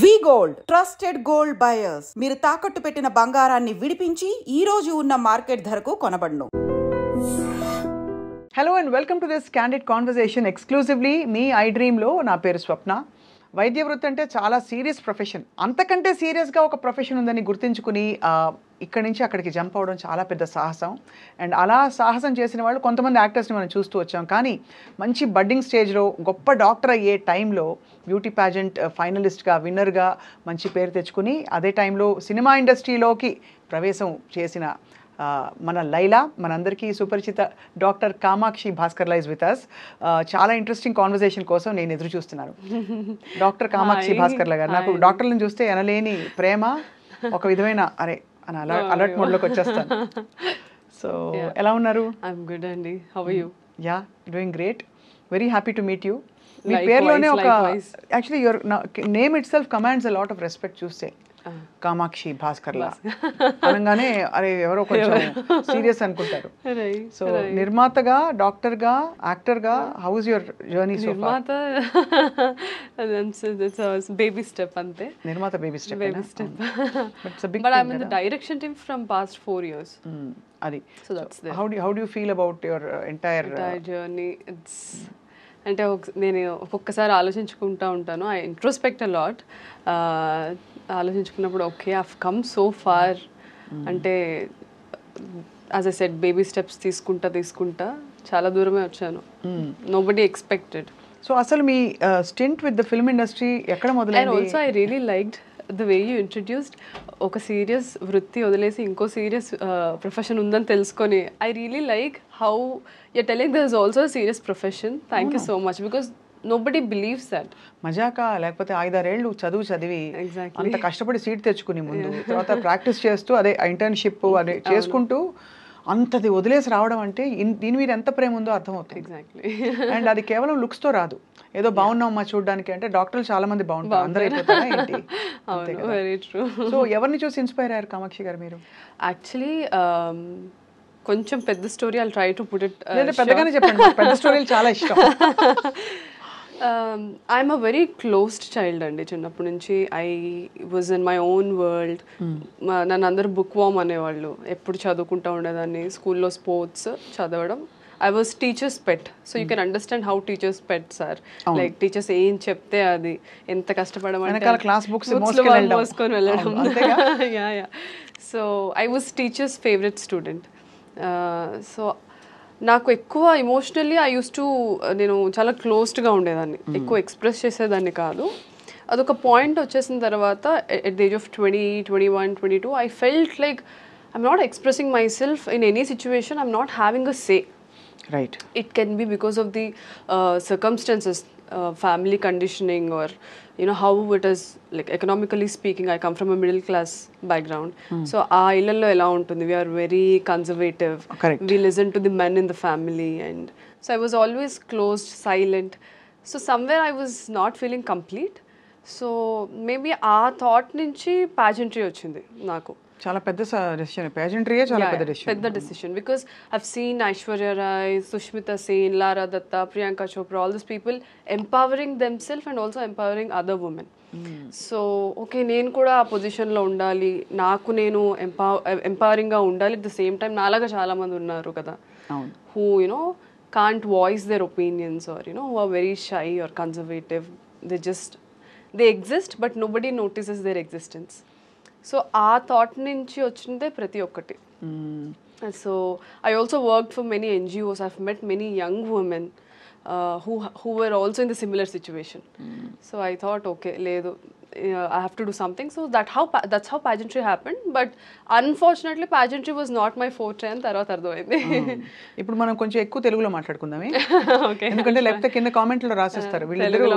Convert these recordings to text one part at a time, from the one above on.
వి gold trusted gold buyers. మీరు తాకట్టు పెట్టిన బంగారాన్ని విడిపించి ఈ రోజు ఉన్న మార్కెట్ ధరకు కొనబడును. Hello and welcome to this candid conversation exclusively మీ ఐ డ్రీమ్లో. నా పేరు స్వప్న. వైద్య వృత్తి అంటే చాలా సీరియస్ ప్రొఫెషన్. అంతకంటే సీరియస్గా ఒక ప్రొఫెషన్ ఉందని గుర్తించుకుని ఇక్కడి నుంచి అక్కడికి జంప్ అవ్వడం చాలా పెద్ద సాహసం. అండ్ అలా సాహసం చేసిన వాళ్ళు కొంతమంది యాక్టర్స్ని మనం చూస్తూ వచ్చాం. కానీ మంచి బడ్డింగ్ స్టేజ్లో గొప్ప డాక్టర్ అయ్యే టైంలో బ్యూటీ ప్యాజెంట్ ఫైనలిస్ట్గా విన్నర్గా మంచి పేరు తెచ్చుకుని అదే టైంలో సినిమా ఇండస్ట్రీలోకి ప్రవేశం చేసిన మన లైలా, మనందరికీ సుపరిచిత doctor Kamakshi Bhaskarla is with us. చాలా ఇంట్రెస్టింగ్ కాన్వర్సేషన్ కోసం నేను ఎదురు చూస్తున్నాను. డాక్టర్ కామాక్షి భాస్కర్లా గారు, నాకు డాక్టర్లను చూస్తే ఎనలేని ప్రేమ, ఒక విధమైన అరే అని అలర్ట్ మోడ్లోకి వచ్చేస్తాను. సో ఎలా ఉన్నారు? ఐఎమ్ గుడ్ అండి. How are you? Yeah, doing great. Very happy to meet you. మీ పేరులోనే ఒక actually your name itself commands a lot of respect. చూస్తే కామాక్షి భాస్కర్లా అనగానే అరే ఎవరో కొంచెం సీరియస్ అనుకుంటారు. సో నిర్మాతగా, డాక్టర్గా, యాక్టర్గా, how is your journey so far? Baby step అంతే. నిర్మాత baby step. But I am in the direction team from past 4 years. అది. So how do you feel about your entire journey? It's అంటే నేను ఒక్కొక్కసారి ఆలోచించుకుంటూ ఉంటాను. I introspect a lot. ఆలోచించుకున్నప్పుడు okay, I have come so far. అంటే as I said, baby steps తీసుకుంటా చాలా దూరమే వచ్చాను. Nobody expected. సో అసలు మీ stint with the film industry ఎక్కడ మొదలైంది? And also I really liked the way you introduced. ఒక సీరియస్ వృత్తి వదిలేసి ఇంకో సీరియస్ ప్రొఫెషన్ ఉందని తెలుసుకొని, I really like how you're telling there is also a serious profession. Thank you so much, because nobody believes that. మజాకా లేకపోతే 5-6 ఏళ్ళు చదివి అంత కష్టపడి సీట్ తెచ్చుకుని ముందు తర్వాత ప్రాక్టీస్ చేస్తూ అదే ఇంటర్న్షిప్ అదే చేసుకుంటూ అంతది వదిలేసి రావడం అంటే దీని మీద ఎంత ప్రేమ ఉందో అర్థమవుతుంది. ఎగ్జాక్ట్లీ. అండ్ అది కేవలం లుక్స్తో రాదు. ఏదో బాగున్నామమ్మా చూడడానికి అంటే డాక్టర్లు చాలా మంది బాగుంటారు, అందరూ అయిపోతారా ఏంటి? Very true. సో ఎవరిని చూసి ఇన్స్పైర్ అయ్యారు కామాక్షి గారు మీరు? యాక్చువల్లీ కొంచెం పెద్ద story. I'll try to put it. పెద్దగానే చెప్పండి, పెద్ద స్టోరీలు చాలా ఇష్టం. I'm a very closed child అండి. చిన్నప్పటి నుంచి I was in my own world. నన్ను అందరూ బుక్ వామ్ అనేవాళ్ళు. ఎప్పుడు చదువుకుంటూ ఉండేదాన్ని. స్కూల్లో స్పోర్ట్స్ చదవడం. I was teacher's pet. So you can understand how teachers' pets are. Like teachers ఏం చెప్తే అది ఎంత కష్టపడమంటే క్లాస్ బుక్స్ మోసుకొని వెళ్ళడం. So I was teacher's favorite student. So నాకు ఎక్కువ ఎమోషనల్లీ ఐ యూస్ టు, నేను చాలా క్లోజ్డ్గా ఉండేదాన్ని. ఎక్కువ ఎక్స్ప్రెస్ చేసేదాన్ని కాదు. అదొక పాయింట్ వచ్చేసిన తర్వాత at the age of 20, 21, 22 I felt like I'm not expressing my self in any situation. I'm not having a say. Right. It can be because of the circumstances, family conditioning, or you know how it is, like economically speaking. I come from a middle class background. So aa illallo ela untundi, we are very conservative. Correct. We listen to the men in the family, and so I was always closed, silent. So somewhere I was not feeling complete. So maybe aa thought nunchi pageantry ochindi naku. చాలా పెద్ద decision. పేజెంట్రీయే చాలా పెద్ద decision. Because I've seen Aishwarya Rai, Sushmita Sen, Lara Dutta, Priyanka Chopra, all this people empowering them self and also empowering other women. So okay, నేను కూడా ఆ పొజిషన్లో ఉండాలి, నాకు నేను ఎంపవరింగ్గా ఉండాలి. అట్ ద సేమ్ టైం నాలాగా చాలా మంది ఉన్నారు కదా, who you know can't voice their opinions, or you know who are very shy or conservative. They exist but nobody notices their existence. So ఆ థాట్ నుంచి వచ్చిందే ప్రతి ఒక్కటి. So I also work for many NGOs. I have met many young women who were also in the similar situation. So I thought, okay, ledu, I have to do something. So that's how pageantry happened. But unfortunately pageantry was not my forte and tarvata ardhamayindi. ఇప్పుడు మనం కొంచెం ఎక్కువ తెలుగులో మాట్లాడుకుందామే. ఎందుకంటే లేకపోతే కింద కామెంట్లో రాసేస్తారు వీళ్ళిద్దరూ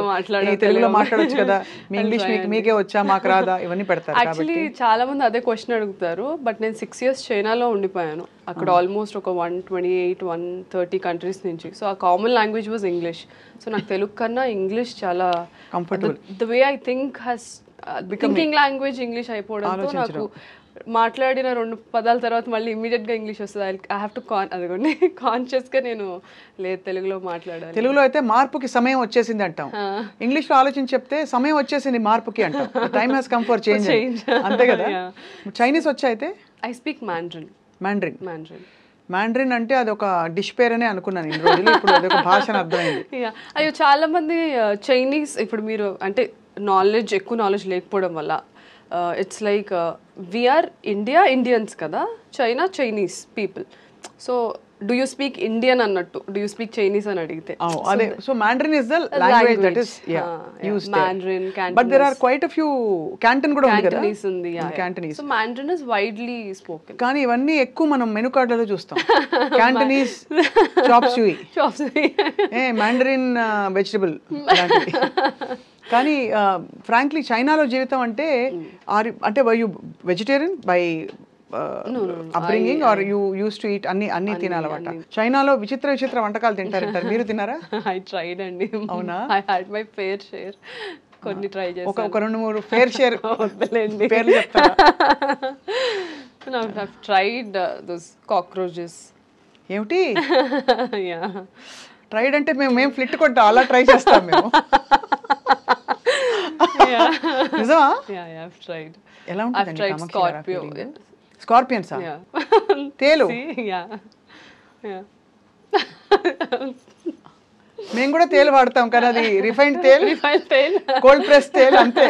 తెలుగులో మాట్లాడొచ్చు కదా, మీ ఇంగ్లీష్ మీకే వచ్చా మాకు రాదా, ఇవన్నీ పెడతారు. యాక్చువల్లీ చాలా మంది అదే క్వశ్చన్ అడుగుతారు. బట్ నేను 6 years చైనాలో ఉండిపోయాను. అక్కడ ఆల్మోస్ట్ ఒక 128, 130 కంట్రీస్ నుంచి. సో ఆ common language was English. So నాకు తెలుగు కన్నా ఇంగ్లీష్ చాలా comfortable. The way I think has thinking language English అయిపోవడంతో నాకు మాట్లాడిన 2 పదాల తర్వాత మళ్ళీ ఇమీడియట్గా ఇంగ్లీష్ వస్తుంది. ఐ హ్యావ్ టు అదిగోండి కాన్షియస్గా నేను లేదు తెలుగులో మాట్లాడాలి. తెలుగులో అయితే మార్పుకి సమయం వచ్చేసింది అంటాం, ఇంగ్లీష్లో ఆలోచించి చెప్తే సమయం వచ్చేసింది మార్పుకి అంటాం. Time has come for change, అంతే కదా. చైనీస్ వచ్చా అయితే? I speak Mandarin. మ్యాండ్రిన్ అంటే అది ఒక డిష్ పేరనే అనుకున్నాను ఇన్ని రోజులు, ఇప్పుడు అదొక భాష అని అర్థమైంది. అయ్యో చాలా మంది చైనీస్ ఇప్పుడు మీరు అంటే ఎక్కువ నాలెడ్జ్ లేకపోవడం వల్ల ఇట్స్ లైక్ వీఆర్ ఇండియన్స్ కదా, China Chinese people. So do you speak Indian అన్నట్టు, డూ యూ స్పీక్ చైనీస్ అని అడిగితే అదే. So Mandarin is the language that is used there. Mandarin, Cantonese. But there are quite a few Canton కూడా ఉంది కదా. Cantonese ఉంది. Cantonese. So Mandarin is widely spoken. కానీ ఇవన్నీ ఎక్కువ మనం మెనూ కార్డులలో చూస్తాం. Cantonese chop suey, Mandarin vegetable అలాంటివి. కానీ ఫ్రాంక్లీ చైనాలో జీవితం అంటే అంటే were you vegetarian by upbringing or you used to eat అన్ని తినాలన్నమాట? చైనాలో విచిత్ర వంటకాలు తింటారంటారు, మీరు తిన్నారా? ఐ ట్రైడ్ అండి. అవునా? I had my fair share. కొన్ని ట్రై చేశాను. ఒక 2-3 ఫేర్ షేర్ వద్దలేండి పేర్లు చెప్తారా? No, I've tried those cockroaches. ఏమిటి Yeah. ట్రైడ్ అంటే మేము ఫ్లిట్ కొట్టాం, అలా ట్రై చేస్తాం మేము. నిజమా? Yeah, I've tried. ఎలా I've tried scorpio. స్కార్పియన్స్ తేలు? Yeah. మేము కూడా తేలు వాడతాం, కానీ అది రిఫైన్డ్ తేల్, కోల్డ్ ప్రెస్ తేల్ అంతే.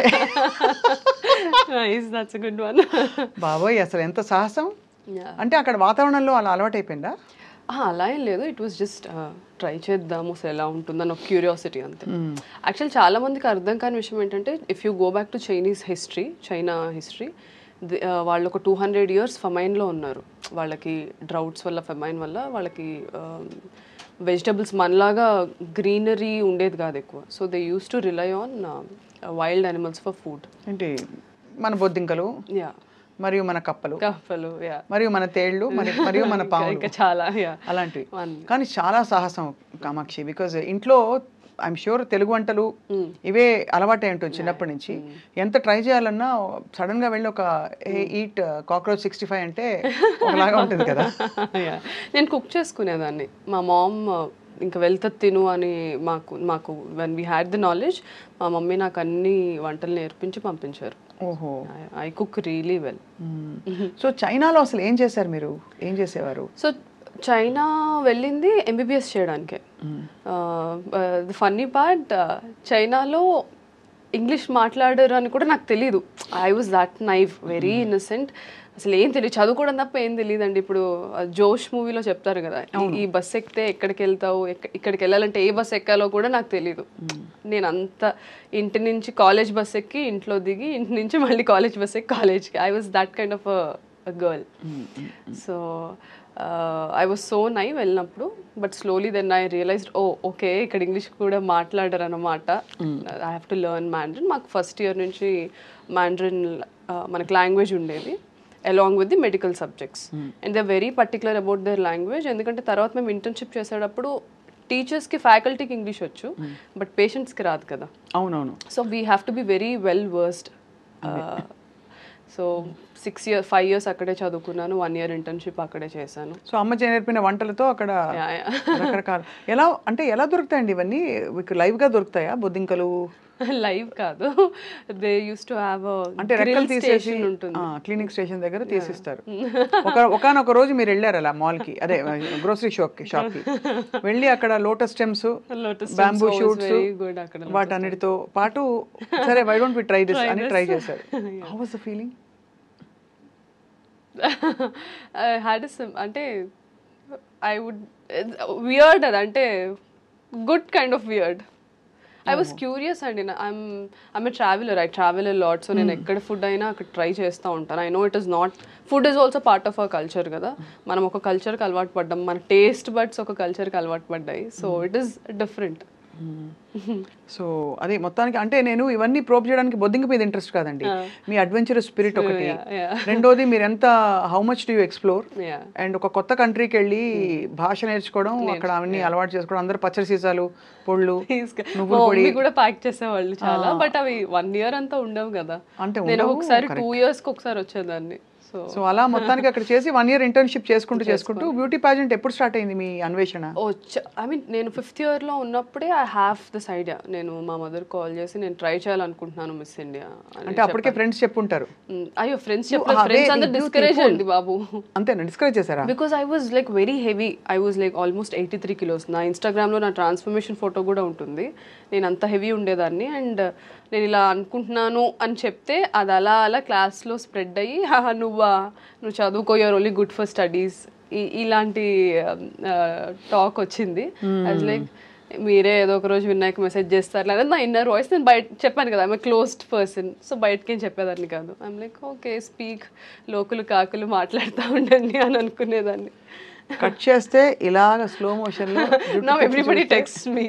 Nice, that's a good one. బాబోయ్, అసలు ఎంత సాహసం. అంటే అక్కడ వాతావరణంలో అలా అలవాటైపోయిందా? అలా ఏం లేదు, ఇట్ వాస్ జస్ట్ ట్రై చేద్దాము అసలు ఎలా ఉంటుందని ఒక క్యూరియాసిటీ అంతే. యాక్చువల్ చాలా మందికి అర్థం కాని విషయం ఏంటంటే, if you go back to China history, వాళ్ళు ఒక 200 years ఫమైన్లో ఉన్నారు. వాళ్ళకి డ్రౌట్స్ వల్ల, ఫమైన్ వల్ల వాళ్ళకి వెజిటబుల్స్ మనలాగా గ్రీనరీ ఉండేది కాదు ఎక్కువ. So they use to rely on wild animals for food. ఏంటి మన బొద్దింకలు, మరియు మన కప్పలు, మరియు మన తేళ్లు, మరియు మన పాములు, చాలా అలాంటివి. కానీ చాలా సాహసం కామాక్షి, బికాజ్ ఇంట్లో ఐఎమ్ ష్యూర్ తెలుగు వంటలు ఇవే అలవాటే ఉంటుంది చిన్నప్పటి నుంచి. ఎంత ట్రై చేయాలన్నా సడన్ గా వెళ్ళి ఒక ఈట్ కాక్రోచ్ 65 అంటే ఒకలాగా ఉంటుంది కదా. నేను కుక్ చేసుకునేదాన్ని. మా మామ్ ఇంకా వెళ్తా తిను అని మాకు when we had the knowledge, మా మమ్మీ నాకు అన్ని వంటలు నేర్పించి పంపించారు. ఓహో, I cook really well. So చైనాలో అసలు ఏం చేశారు మీరు, ఏం చేసేవారు? సో చైనా వెళ్ళింది MBBS చేయడానికే. ది ఫన్నీ పార్ట్, చైనాలో ఇంగ్లీష్ మాట్లాడరు అని కూడా నాకు తెలీదు. I was that naive, very innocent. అసలు ఏం తెలియదు, చదువుకోవడం తప్ప ఏం తెలియదండి. ఇప్పుడు జోష్ మూవీలో చెప్తారు కదా, ఈ బస్ ఎక్కితే ఎక్కడికి వెళ్తావు, ఇక్కడికి వెళ్ళాలంటే ఏ బస్ ఎక్కాలో కూడా నాకు తెలీదు. నేను అంత ఇంటి నుంచి కాలేజ్ బస్ ఎక్కి ఇంట్లో దిగి, ఇంటి నుంచి మళ్ళీ కాలేజ్ బస్ ఎక్కి కాలేజ్కి. I was that kind of a girl. So I was so naive వెళ్ళినప్పుడు. But slowly then I realized, okay ఇక్కడ ఇంగ్లీష్ కూడా మాట్లాడరు అన్నమాట. I have to learn Mandarin. మాకు ఫస్ట్ ఇయర్ నుంచి మ్యాండ్రిన్ మనకు లాంగ్వేజ్ ఉండేది, along with the medical subjects. And they're very particular about their language. ఎందుకంటే తర్వాత మేము ఇంటర్న్షిప్ చేసేటప్పుడు టీచర్స్కి ఫ్యాకల్టీకి ఇంగ్లీష్ వచ్చు, బట్ పేషెంట్స్కి రాదు కదా. అవునవును. So we have to be very well versed. So 5 years అక్కడే చదువుకున్నాను, 1 year ఇంటర్న్షిప్ అక్కడే చేశాను. సో అమ్మ నేర్పిన వంటలతో అక్కడ రకరకాల ఎలా దొరుకుతాయండి ఇవన్నీ? మీకు లైవ్గా దొరుకుతాయా బొద్దింకలు? లైవ్ కాదు, దే యూస్ టు హ్యావ్ అంటే రెక్కలు తీసేసి క్లినిక్ స్టేషన్ దగ్గర తీసిస్తారు. ఒకనొక రోజు మీరు వెళ్ళారు అలా మాల్కి, అదే గ్రోసరీ షాప్కి వెళ్ళి అక్కడ లోటస్ స్టెమ్స్, బ్యాంబూ షూట్స్, వాటన్నిటితో పాటు సరే why don't we try this అని ట్రై చేశారు. How was the feeling? అంటే ఐ వుడ్ వియర్డ్, అదంటే good kind of weird. I was curious and I'm a traveler. I travel a lot. So నేను ఎక్కడ food అయినా అక్కడ ట్రై చేస్తూ ఉంటాను. I know it is not, food is also part of our culture కదా. మనం ఒక కల్చర్కి అలవాటు పడ్డాం, మన టేస్ట్ బడ్స్ ఒక కల్చర్కి అలవాటు పడ్డాయి. So it is different. So అదే మొత్తానికి అంటే నేను ఇవన్నీ ప్రోబ్ చేయడానికి బొద్దింక మీద ఇంట్రెస్ట్ కాదండి, మీ అడ్వెంచరస్ స్పిరిట్ ఒకటి, రెండోది మీరు ఎంత how much do you explore, and ఒక కొత్త కంట్రీకి వెళ్ళి భాష నేర్చుకోవడం, అక్కడ అవన్నీ అలవాటు చేసుకోవడం. అందరూ పచ్చడి సీసాలు, పొళ్ళు, నువ్వుల పొడి కూడా ప్యాక్ చేసేవాళ్ళు చాలా, బట్ అవి 1 year అంతా ఉండవు కదా. అంటే నేను ఒకసారి 2 years ఒకసారి వచ్చేదాన్ని. సో అలా మొత్తానికి అక్కడ చేసి 1 year ఇంటర్న్షిప్ చేసుకుంటూ బ్యూటీ పాజెంట్ ఎప్పుడు స్టార్ట్ అయింది మీ అన్వేషణ? ఐ మీన్ నేను 5th yearలో ఉన్నప్పుడే ఐ హ్యావ్ దిస్ ఐడియా. నేను మా మదర్ కాల్ చేసి నేను ట్రై చేయాలనుకుంటున్నాను మిస్ ఇండియా అంటే అప్పటికే ఫ్రెండ్స్ చెప్పుంటారు. అయ్యో ఫ్రెండ్స్ అందరూ డిస్కరేజ్ అండి బాబు. అంతేనా, డిస్కరేజ్ చేశారా? Because I was like very heavy. I was like almost 83 kilos. నా ఇన్స్టాగ్రామ్లో నా ట్రాన్స్ఫర్మేషన్ ఫోటో కూడా ఉంటుంది. నేను అంత హెవీ ఉండేదాన్ని. అండ్ నేను ఇలా అనుకుంటున్నాను అని చెప్తే అది అలా అలా క్లాస్లో స్ప్రెడ్ అయ్యి నువ్వు చదువుకో, you're only good for studies, ఇలాంటి టాక్ వచ్చింది. అది లైక్ మీరే ఏదో ఒక రోజు వినాయక్ మెసేజ్ చేస్తారు లేదా నా ఇన్నర్ వాయిస్. నేను బయట చెప్పాను కదా, ఐఎమ్ క్లోజ్డ్ పర్సన్, సో బయటకేం చెప్పేదాన్ని కాదు. ఐఎమ్ లైక్ ఓకే స్పీక్, లోకులు కాకులు మాట్లాడుతూ ఉండండి అని అనుకునేదాన్ని. కట్ చేస్తే ఇలాగ స్లో మోషన్ లో now everybody text me,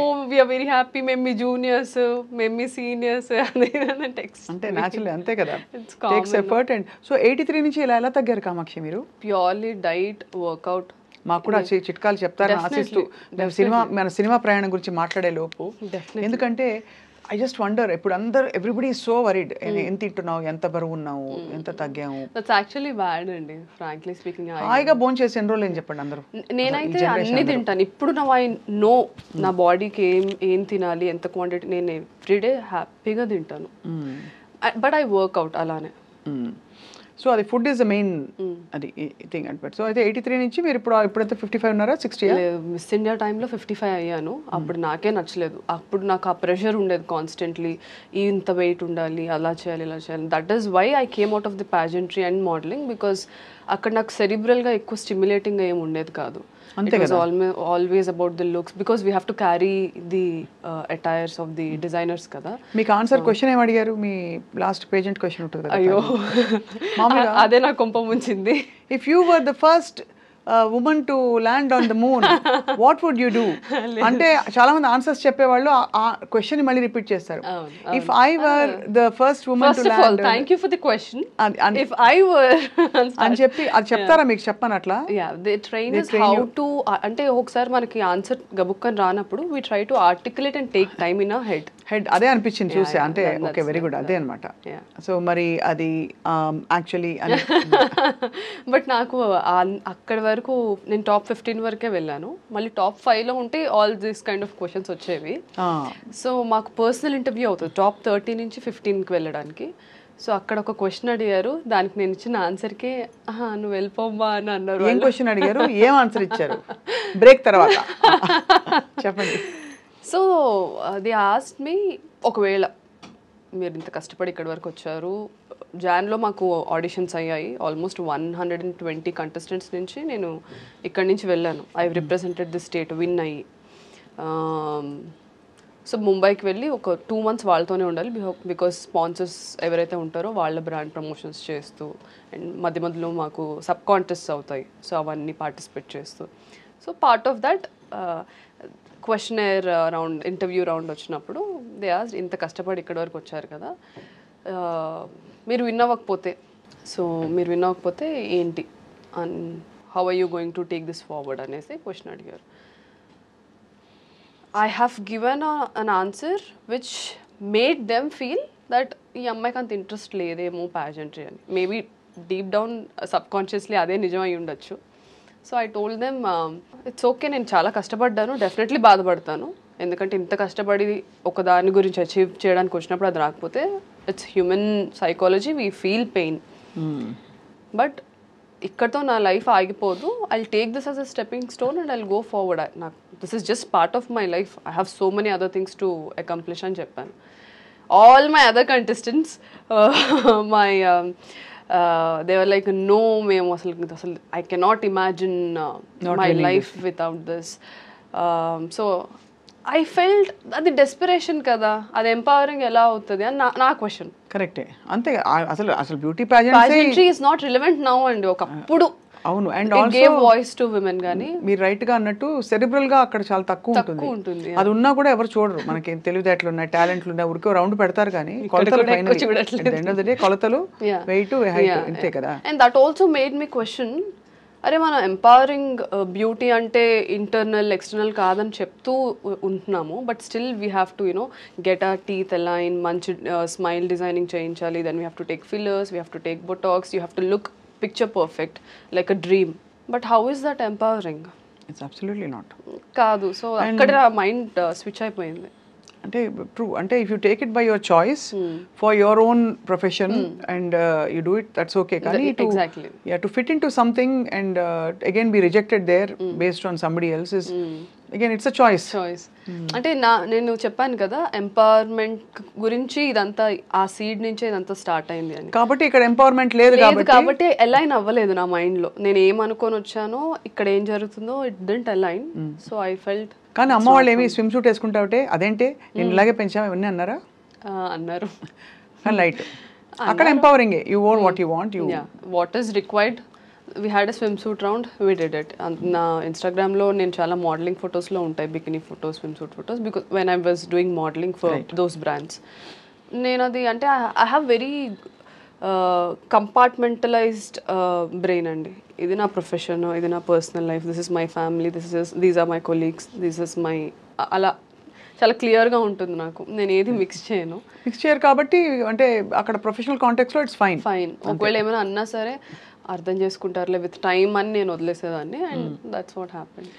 oh we are very happy, మేము మీ జూనియర్స్, మేము మీ సీనియర్స్ అని టెక్స్ట్. అంటే న్యాచురల్లీ అంతే కదా, టేక్స్ ఎఫర్ట్. అండ్ సో 83 నుంచి ఎలా తగ్గారు కామాక్షి మీరు? Purely diet, workout. మాకు కూడా చిట్కాలు చెప్తారని ఆశిస్తూ మన సినిమా ప్రయాణం గురించి మాట్లాడే లోపు, ఎందుకంటే ఐ జస్ట్ వండర్, ఇప్పుడు అందరు ఎవ్రీబడి సో వరీడ్, ఎంత తింటున్నావు, ఎంత బరువు ఉన్నావు, ఎంత తగ్గాము. దట్స్ యాక్చువల్లీ బ్యాడ్ అండి, ఫ్రాంక్లీ స్పీకింగ్. హాయిగా భోజనం చేసి ఎన్ని రోజులు ఏం చెప్పండి అందరూ. నేనైతే అన్ని తింటాను ఇప్పుడు. నా ఐ నో నా బాడీకి ఏం తినాలి, ఎంత క్వాంటిటీ. నేను ఎవ్రీడే హ్యాపీగా తింటాను, బట్ ఐ వర్క్అవుట్ అలానే. సో అది ఫుడ్ ఈస్ ద మెయిన్ అది థింగ్ అండ్. సో అయితే 83 నుంచి మీరు ఇప్పుడైతే 55 ఉన్నారా, 60? మిస్ ఇండియా టైంలో 55 అయ్యాను. అప్పుడు నాకే నచ్చలేదు. అప్పుడు నాకు ఆ ప్రెషర్ ఉండేది కాన్స్టెంట్లీ, ఇంత వెయిట్ ఉండాలి, అలా చేయాలి, ఇలా చేయాలి. That is why I came out of the pageantry and modelling, because అక్కడ నాకు సెరిబ్రల్గా ఎక్కువ స్టిమ్యులేటింగ్గా ఏమి ఉండేది కాదు. It was always about the looks, because we have to carry the attires of the designers kada. మీకు ఆన్సర్ క్వశ్చన్ ఏం అడిగారు? మీ last pageant question ఉంటుంది కదా. అయ్యో అదే నా కొంప ముంచింది. If you were the first woman to land on the moon, what would you do? అంటే చాలా మంది ఆన్సర్స్ చెప్పేవాళ్ళు ఆ క్వశ్చన్ మళ్ళీ రిపీట్ చేస్తారు. If I were the first woman to land, thank you for the question. If I were అని చెప్పి అది చెప్తారా మీకు? చెప్పను అట్లా. Yeah, they train us how to, అంటే ఒకసారి మనకి ఆన్సర్ గబుక్కని రానప్పుడు we try to articulate and take time in our head. అదే అనిపించింది చూసే. అంటే ఓకే, వెరీ గుడ్, అదే అనమాట. సో మరి అది యాక్చువల్లీ బట్ నాకు అక్కడ వరకు నేను టాప్ 15 వరకే వెళ్ళాను. మళ్ళీ టాప్ 5లో ఉంటే all this kind of questions వచ్చేవి. సో మాకు పర్సనల్ ఇంటర్వ్యూ అవుతుంది టాప్ 30 నుంచి 15కి వెళ్ళడానికి. సో అక్కడ ఒక క్వశ్చన్ అడిగారు, దానికి నేను ఇచ్చిన ఆన్సర్కే నువ్వు వెళ్ళిపోమ్మా అని అన్నారు. ఏం క్వశ్చన్ అడిగారు, ఏం ఆన్సర్ ఇచ్చారు? బ్రేక్ తర్వాత చెప్పండి. సో దే ఆస్క్డ్ మీ, ఒకవేళ మీరు ఇంత కష్టపడి ఇక్కడి వరకు వచ్చారు, జాన్లో మాకు ఆడిషన్స్ అయ్యాయి, ఆల్మోస్ట్ 120 కంటెస్టెంట్స్ నుంచి నేను ఇక్కడి నుంచి వెళ్ళాను. I represented the state, win అయ్యి. సో ముంబైకి వెళ్ళి ఒక 2 months వాళ్ళతోనే ఉండాలి, బికాస్ స్పాన్సర్స్ ఎవరైతే ఉంటారో వాళ్ళ బ్రాండ్ ప్రమోషన్స్ చేస్తూ, అండ్ మధ్య మధ్యలో మాకు సబ్ కాంటెస్ట్స్ అవుతాయి, సో అవన్నీ పార్టిసిపేట్ చేస్తూ. So part of that questionnaire round, interview round వచ్చినప్పుడు దే ఆస్క్డ్, ఇంత కష్టపడి ఇక్కడి వరకు వచ్చారు కదా, మీరు విన్ అవ్వకపోతే ఏంటి, and how are you going to take this forward అనేసి క్వశ్చన్ అడిగారు. I have given an answer which made them feel that ఈ అమ్మాయికి అంత ఇంట్రెస్ట్ లేదేమో ప్యాజెంట్రీ అని. Maybe deep down subconsciously అదే నిజమై ఉండొచ్చు. So I told them, it's okay, నేను చాలా కష్టపడ్డాను, డెఫినెట్లీ బాధపడతాను, ఎందుకంటే ఇంత కష్టపడి ఒక దాని గురించి అచీవ్ చేయడానికి వచ్చినప్పుడు అది రాకపోతే it's human psychology, we feel pain. But ఇక్కడతో నా లైఫ్ ఆగిపోదు. I take this as a stepping stone and I go forward. నాకు this is just part of my life, I have so many other things to accomplish అని చెప్పాను. All my other contestants they were like, no, మేము అసలు I cannot imagine my life without this. So I felt అది desperation కదా, అది empowering ఎలా అవుతుంది అని నా క్వశ్చన్. కరెక్టే, అంతే. అసలు beauty pageantry is not relevant now అండి, ఒకప్పుడు అవును. And also gave voice to women, కానీ మీరు రైట్ గా అన్నట్టు సెరిబ్రల్ గా అక్కడ చాలా తక్కువ ఉంటుంది. అది ఉన్నా కూడా ఎవరు చూడరు. మనకి తెలివితేటలు ఉన్నాయి, టాలెంట్లు ఉన్నాయి, ఊరికే రౌండ్ పెడతారు కానీ కొలతలు కొలతలు వెయిట్ హైట్ అంతే కదా. And that also made me question, అరే మనం ఎంపవరింగ్ బ్యూటీ అంటే ఇంటర్నల్ ఎక్స్టర్నల్ కాదని చెప్తూ ఉంటున్నాము, but still we have to get our teeth align, మంచి స్మైల్ డిజైనింగ్ చేయించాలి, then we have to take fillers, we have to take Botox, you have to look picture perfect like a dream. But how is that empowering? It's absolutely not. కాదు. సో అక్కడ mind switch అయిపోయింది. అంటే true, అంటే if you take it by your choice for your own profession and you do it, that's okay. కానీ Exactly. To fit in to something and again be rejected there based on somebody else is again it's a choice. అంటే నేను చెప్పాను కదా empowerment గురించి, ఇదంతా ఆ seed నుంచే ఇదంతా స్టార్ట్ అయింది అని. కాబట్టి ఇక్కడ ఎంపవర్మెంట్ లేదు కాబట్టి అలైన్ అవ్వలేదు నా మైండ్ లో. నేను ఏమనుకొని వచ్చానో ఇక్కడ ఏం జరుగుతుందో it didn't align. So I felt. కానీ అమ్మ వాళ్ళు ఏమి స్విమ్ సూట్ వేసుకుంటావుటే అదేంటి నేను ఇలాగే పెంచాము ఇవన్నీ అన్నారా? అన్నారు. లైట్ అక్కడ empowering, you own what you want, you what is required. We had a swim suit round, we did it. నా ఇన్స్టాగ్రామ్లో నేను చాలా మోడలింగ్ ఫొటోస్లో ఉంటాయి, bikini photos, swim suit photos, because when I was doing modelling for those brands. నేను అది అంటే I have very compartmentalised brain అండి. ఇది నా ప్రొఫెషన్, ఇది నా personal life, this is my family, these are my colleagues, this is my, అలా చాలా క్లియర్గా ఉంటుంది నాకు. నేను ఏది మిక్స్ చేయను. మిక్స్ చేయరు కాబట్టి అంటే అక్కడ ప్రొఫెషనల్ కాంటెక్స్లో ఇట్స్ ఫైన్. ఒకవేళ ఏమైనా అన్నా సరే అర్థం చేసుకుంటారులే విత్ టైమ్ అని నేను వదిలేసేదాన్ని, అండ్ దట్స్ వాట్ హ్యాపెండ్.